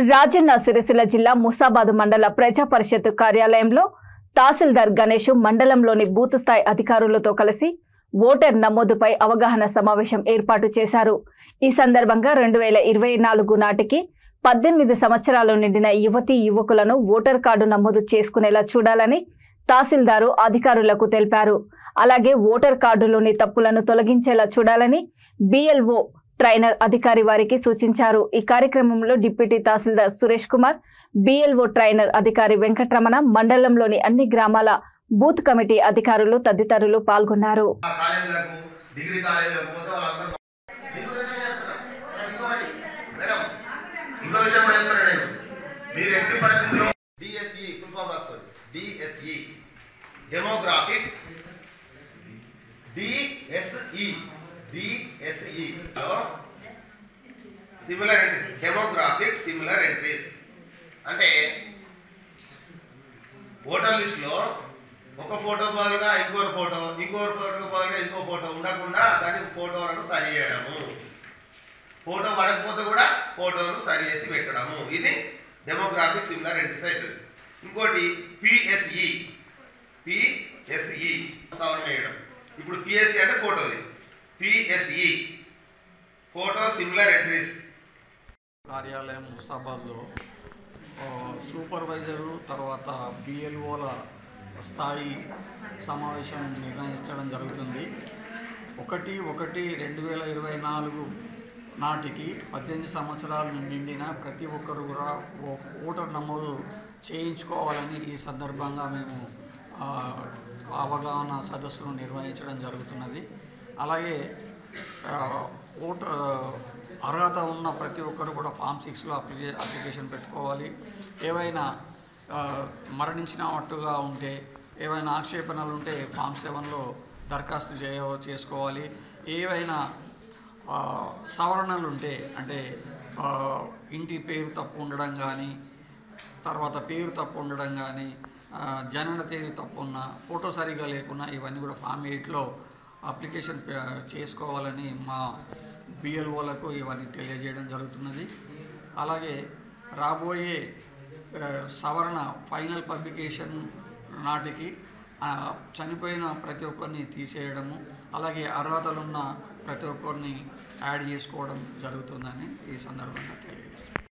రాజన్న సిరిసిల్ల జిల్లా ముసాబాద్ మండల ప్రజా పరిషత్ కార్యాలయంలో తహసీల్దార్ గణేష్ మండలంలోని బూత్ స్థాయి అధికారులతో కలిసి ఓటర్ నమోదుపై అవగాహన సమావేశం ఏర్పాటు చేశారు। ఈ సందర్భంగా 2024 నాటికి 18 సంవత్సరాలు నిండిన యువతీ యువకులను ఓటర్ కార్డు నమోదు చేసుకునేలా చూడాలని తహసీల్దారు అధికారులకు తెలిపారు। అలాగే ఓటర్ కార్డులోని తప్పులను తొలగించేలా చూడాలని బిఎల్ఓ ట్రైనర్ అధికారి వారికి సూచించారు। ఈ కార్యక్రమంలో డిప్యూటీ తహసీల్దార్ సురేష్ కుమార్, బిఎల్ఓ ట్రైనర్ అధికారి వెంకటరమణ, మండలంలోని అన్ని గ్రామాల బూత్ కమిటీ అధికారులు తదితరులు పాల్గొన్నారు। డెమోగ్రాఫిక్ సిమిలర్ ఎంట్రీస్ అంటే ఓటర్ లిస్ట్ లో ఒక ఫోటో బదులుగా ఇంకో ఫోటో బదులుగా ఇంకో ఫోటో ఉండకుండా దానికి ఫోటోలను సరి చేయడము, ఫోటో పడకపోతే కూడా ఫోటోను సరి చేసి పెట్టడము, ఇది డెమోగ్రాఫిక్ సిమిలర్ ఎంట్రీస్ అవుతుంది। ఇంకోటి పిఎస్ఈ సవరణ చేయడం। ఇప్పుడు పిఎస్ఈ అంటే ఫోటోది, పిఎస్ఈ ఫోటో సిమిలర్ ఎంట్రీస్। కార్యాలయం ముసాబాద్లో సూపర్వైజరు తర్వాత బిఎల్ఓల స్థాయి సమావేశం నిర్ణయించడం జరుగుతుంది। 1/1/2024 నాటికి 18 సంవత్సరాలు నిండిన ప్రతి ఒక్కరు కూడా ఓటర్ నమోదు చేయించుకోవాలని ఈ సందర్భంగా మేము అవగాహన సదస్సును నిర్వహించడం జరుగుతున్నది। అలాగే ఓటర్ అర్హత ఉన్న ప్రతి ఒక్కరు కూడా ఫామ్ 6లో అప్లికేషన్ పెట్టుకోవాలి। ఏవైనా మరణించినట్టుగా ఉంటే, ఏవైనా ఆక్షేపణలు ఉంటే ఫామ్ 7లో దరఖాస్తు చేసుకోవాలి। ఏవైనా సవరణలు ఉంటే అంటే ఇంటి పేరు తప్పు ఉండడం కానీ, తర్వాత పేరు తప్పు ఉండడం కానీ, జనన తేదీ తప్పు ఉన్నా, ఫోటో సరిగా లేకున్నా ఇవన్నీ కూడా ఫామ్ 8లో అప్లికేషన్ చేసుకోవాలని మా బిఎల్ఓలకు ఇవన్నీ తెలియజేయడం జరుగుతున్నది। అలాగే రాబోయే సవరణ ఫైనల్ పబ్లికేషన్ నాటికి చనిపోయిన ప్రతి ఒక్కరిని తీసేయడము, అలాగే అర్హతలున్న ప్రతి ఒక్కరిని యాడ్ చేసుకోవడం జరుగుతుందని ఈ సందర్భంగా తెలియజేస్తున్నాను।